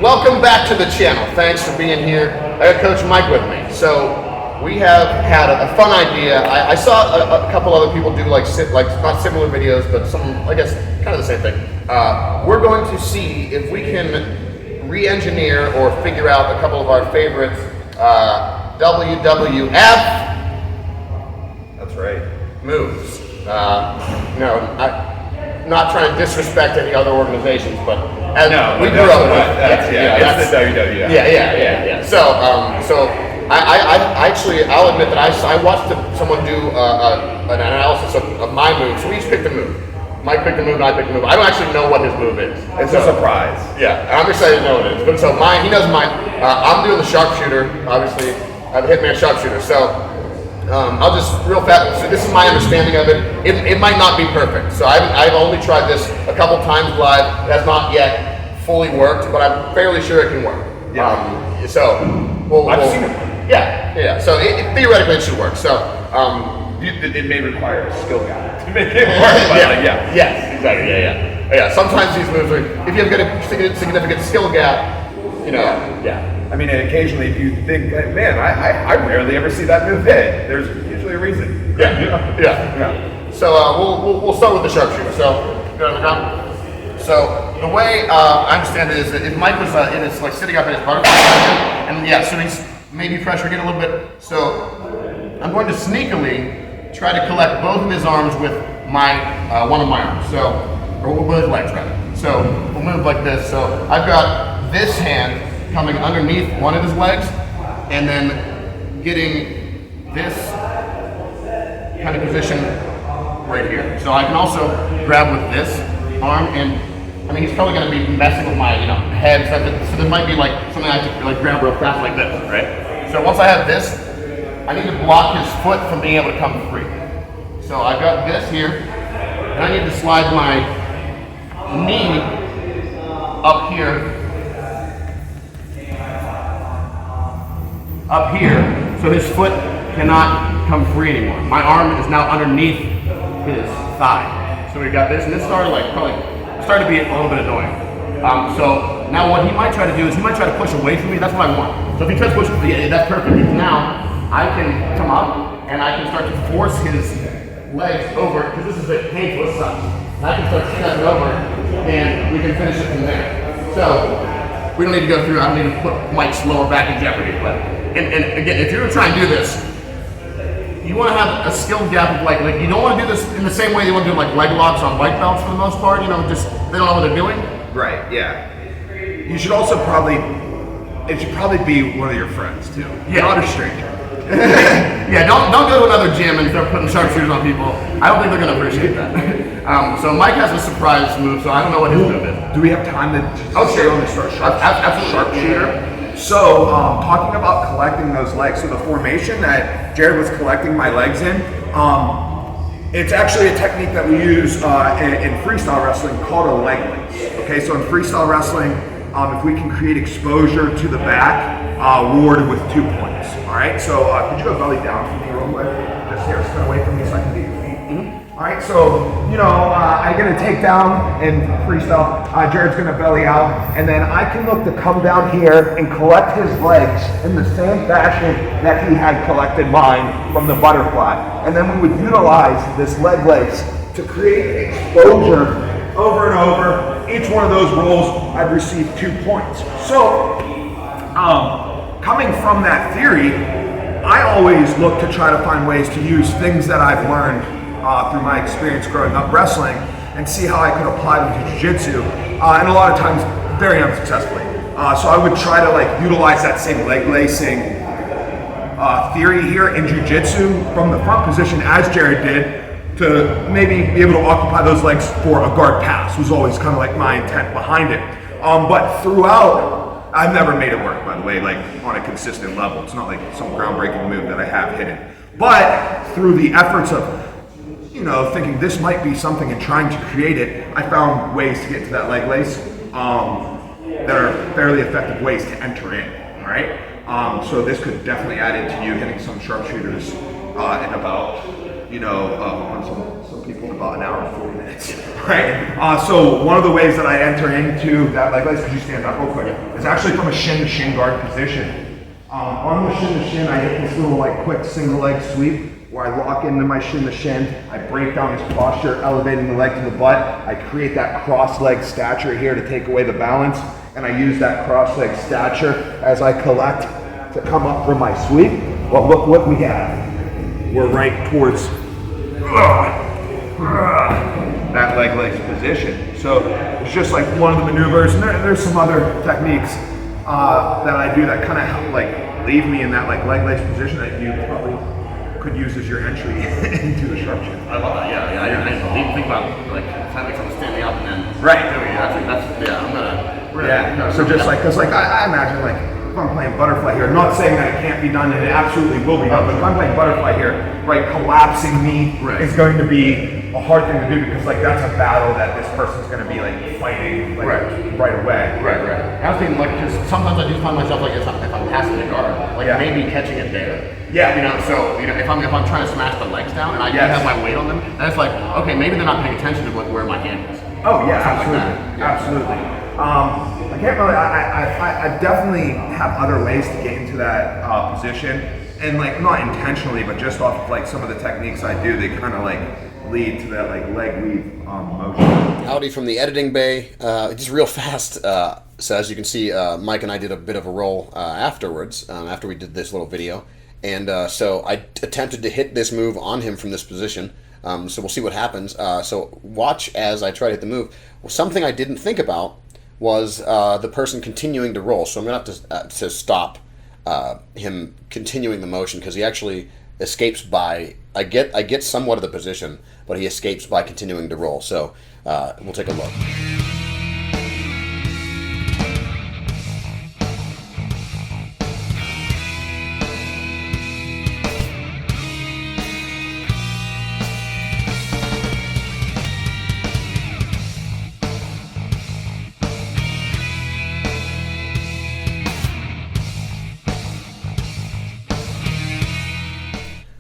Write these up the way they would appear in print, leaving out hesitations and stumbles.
welcome back to the channel. Thanks for being here. I got Coach Mike with me. So we have had a fun idea. I saw a couple other people do like not similar videos, but some, I guess, kind of the same thing. We're going to see if we can re-engineer or figure out a couple of our favorite WWF. That's right. Moves. Not trying to disrespect any other organizations, but as we grew up with. That's the WWF. Yeah. So I'll admit that I watched someone do an analysis of my move. So we each picked a move. Mike picked a move, and I picked a move. I don't actually know what his move is. It's a surprise. Yeah, I'm excited to know what it is. But so he knows mine. I'm doing the sharpshooter, obviously. I'm the hitman sharpshooter. So I'll just real fast. So this is my understanding of it. It might not be perfect. So I've only tried this a couple times live. It has not yet fully worked, but I'm fairly sure it can work. Yeah. I've seen it work. Yeah. So theoretically it should work. So it may require a skill guy to make it work. Yes, exactly. Yeah. Sometimes these moves are, if you have got a significant skill gap, Yeah. I mean, occasionally if you think, like, man, I rarely ever see that move hit. There's usually a reason. Yeah. So we'll start with the sharpshooter. So the way I understand it is that if Mike was like sitting up in his butterfly position, so he's maybe pressuring it a little bit. So I'm going to sneakily try to collect both of his arms with my one of my arms. Or with his legs rather. So we'll move like this. So I've got this hand coming underneath one of his legs, and then getting this kind of position right here. So I can also grab with this arm, and I mean he's probably going to be messing with my head, so there might be like something I have to like grab real fast like this, right? So once I have this, I need to block his foot from being able to come free. So I've got this here, and I need to slide my knee up here, so his foot cannot come free anymore. My arm is now underneath his thigh. So we got this, and this started to be a little bit annoying. So now what he might try to do is he might try to push away from me. That's what I want. So if he tries to push, that's perfect, because now I can come up and I can start to force his legs over, because this is a bit painful, it sucks. And I can start stepping over, and we can finish it from there. So we don't need to go through, I don't need to put Mike's lower back in jeopardy. But and again, if you're gonna try and do this, you want to have a skill gap of like you don't want to do this in the same way you want to do like leg locks on white belts for the most part. Just they don't know what they're doing. Right. Yeah. You should also it should probably be one of your friends too. Yeah. Not a stranger. Yeah. Don't go to another gym and start putting sharpshooters on people. I don't think they're gonna appreciate that. So Mike has a surprise move, so I don't know what his move is. Do we have time to stay on the sharpshooter? So, talking about collecting those legs, so the formation that Jared was collecting my legs in, it's actually a technique that we use in freestyle wrestling called a leg lace. Okay, so in freestyle wrestling, if we can create exposure to the back, rewarded with 2 points. All right, so could you go belly down for me real quick? Just here, spin away from me so I can get your feet. All right, so, I'm going to take down in freestyle, Jared's going to belly out, and then I can look to come down here and collect his legs in the same fashion that he had collected mine from the butterfly. And then we would utilize this leg lace to create exposure over and over. Each one of those rolls, I'd receive 2 points. So, coming from that theory, I always look to try to find ways to use things that I've learned through my experience growing up wrestling and see how I could apply them to jiu-jitsu, and a lot of times very unsuccessfully. So I would try to utilize that same leg lacing theory here in jiu-jitsu from the front position as Jared did to maybe be able to occupy those legs for a guard pass was always kind of like my intent behind it. But throughout, I've never made it work, by the way, on a consistent level. It's not like some groundbreaking move that I have hidden. But through the efforts of thinking this might be something and trying to create it, I found ways to get to that leg lace that are fairly effective ways to enter in, all right? So this could definitely add into you hitting some sharpshooters in about, on some people in about an hour and 40 minutes. right? So one of the ways that I enter into that leg lace, could you stand up real quick? It's actually from a shin to shin guard position. On the shin to shin, I hit this little like quick single leg sweep where I lock into my shin to shin. I break down his posture, elevating the leg to the butt. I create that cross leg stature here to take away the balance, and I use that cross leg stature as I collect to come up for my sweep. Well, look what we have. We're right towards that leg lace position. So it's just like one of the maneuvers, and there's some other techniques that I do that kind of help like leave me in that like leg lace position that you probably could use as your entry into a sharpshooter. I love that. Yeah. I didn't even think about like having someone standing up and then right. doing it. So just like, cause like I imagine like if I'm playing butterfly here, I'm not saying that it can't be done, and it absolutely will be done, but if I'm playing butterfly here, right, collapsing me is going to be a hard thing to do, because like that's a battle that this person's going to be like fighting like right away. Right. I was thinking like, because sometimes I do find myself like if I'm passing the guard, like maybe catching it there. Yeah. So if I'm trying to smash the legs down and I do have my weight on them, then it's like, okay, maybe they're not paying attention to where my hand is. Oh yeah, absolutely. I can't really. I definitely have other ways to get into that position, and like not intentionally, but just off of like some of the techniques I do, they kind of like lead to that like leg weave motion. Howdy from the editing bay. Just real fast. So as you can see, Mike and I did a bit of a roll afterwards, after we did this little video, and so I attempted to hit this move on him from this position. So we'll see what happens. So watch as I try to hit the move. Well, something I didn't think about was the person continuing to roll. So I'm going to have to stop him continuing the motion, because he actually escapes by, I get somewhat of the position, but he escapes by continuing to roll. So we'll take a look.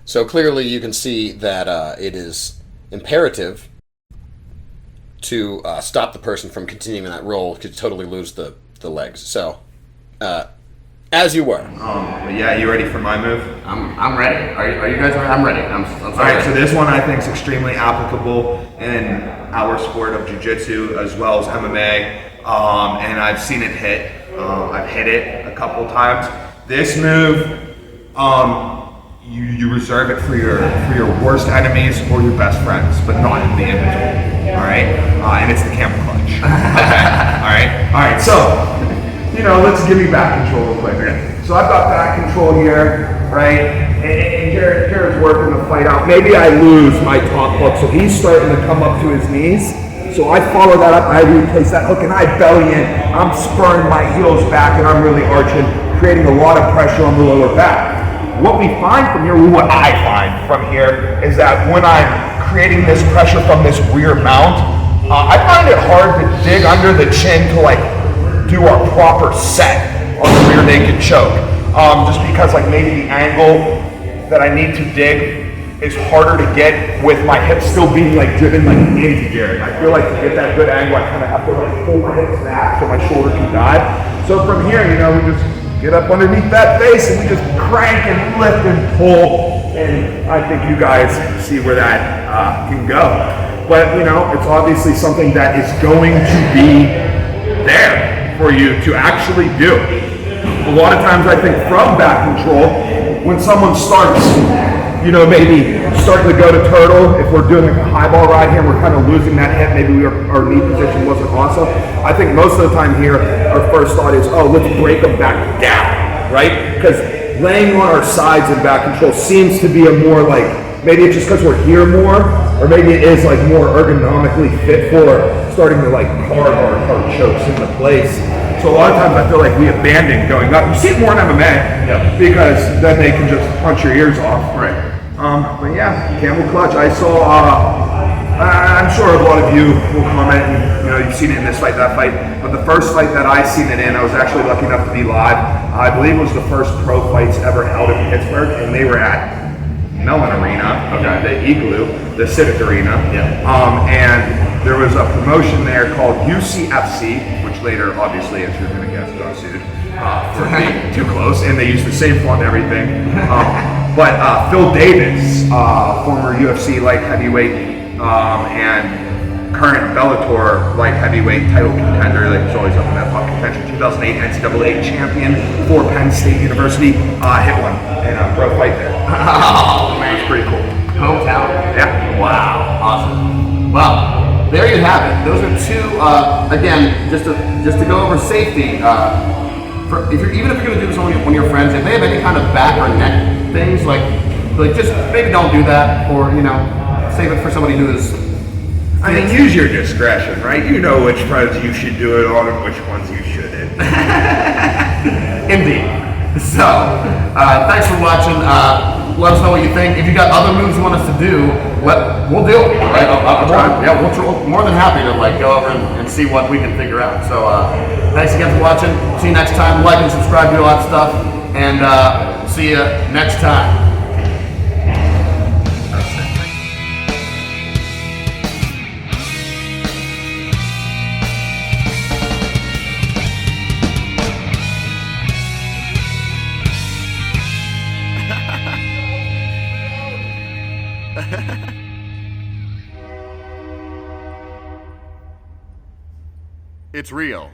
So clearly you can see that it is imperative to stop the person from continuing that roll, because totally lose the legs. So, as you were. But yeah, you ready for my move? I'm ready. Are you guys ready? I'm ready. I'm all right, so this one I think is extremely applicable in our sport of Jiu-Jitsu as well as MMA, and I've seen it hit. I've hit it a couple times. This move, you reserve it for your worst enemies or your best friends, but not in the in-between. All right, and it's the Camel Clutch. Okay. All right. So, let's give me back control real quick. Okay. So I've got back control here, right? And Jared's working the fight out. Maybe I lose my top hook, so he's starting to come up to his knees. So I follow that up, I replace that hook, and I belly in. I'm spurring my heels back, and I'm really arching, creating a lot of pressure on the lower back. What we find from here, what I find from here, is that when I'm creating this pressure from this rear mount, I find it hard to dig under the chin to like do our proper set on the rear naked choke. Just because like maybe the angle that I need to dig is harder to get with my hips still being like driven like into Jared. I feel like to get that good angle, I kind of have to like pull my hips back so my shoulder can dive. So from here, we just get up underneath that face and we just crank and lift and pull, and I think you guys see where that can go. But it's obviously something that is going to be there for you to actually do. A lot of times I think from back control, when someone starts, maybe starting to go to turtle, if we're doing like a high ball ride here and we're kind of losing that hip, maybe our knee position wasn't awesome. I think most of the time here, our first thought is, let's break them back down, right? Because laying on our sides in back control seems to be a more like, maybe it's just because we're here more, or maybe it is like more ergonomically fit for starting to like carve our chokes into place. So a lot of times I feel like we abandon going up. You see it more in MMA, because then they can just punch your ears off. Right. But yeah, Camel Clutch. I saw. I'm sure a lot of you will comment, and you've seen it in this fight, that fight. But the first fight that I seen it in, I was actually lucky enough to be live. I believe it was the first pro fights ever held in Pittsburgh, and they were at Mellon Arena, the Igloo, the Civic Arena. Yeah. And there was a promotion there called UCFC, which later, obviously, as you're going to guess, got sued for being too close, and they used the same font and everything. But Phil Davis, former UFC light heavyweight and current Bellator light heavyweight title contender, like he's always up in that top contention, 2008 NCAA champion for Penn State University, hit one in a pro fight there. Oh man, It was pretty cool. hometown. Yeah. Wow, awesome. Well, there you have it. Those are two. Again, just to go over safety. Even if you're going to do this with one of your friends, if they have any kind of back or neck things, like just maybe don't do that, or save it for somebody who is. I mean, use your discretion, right? You know which friends you should do it on and which ones you shouldn't. Indeed. So, thanks for watching. Let us know what you think. If you got other moves you want us to do, we'll do it. Right? We'll more than happy to go over and see what we can figure out. So, thanks again for watching. See you next time. Like and subscribe, do all that stuff, and see you next time. It's real.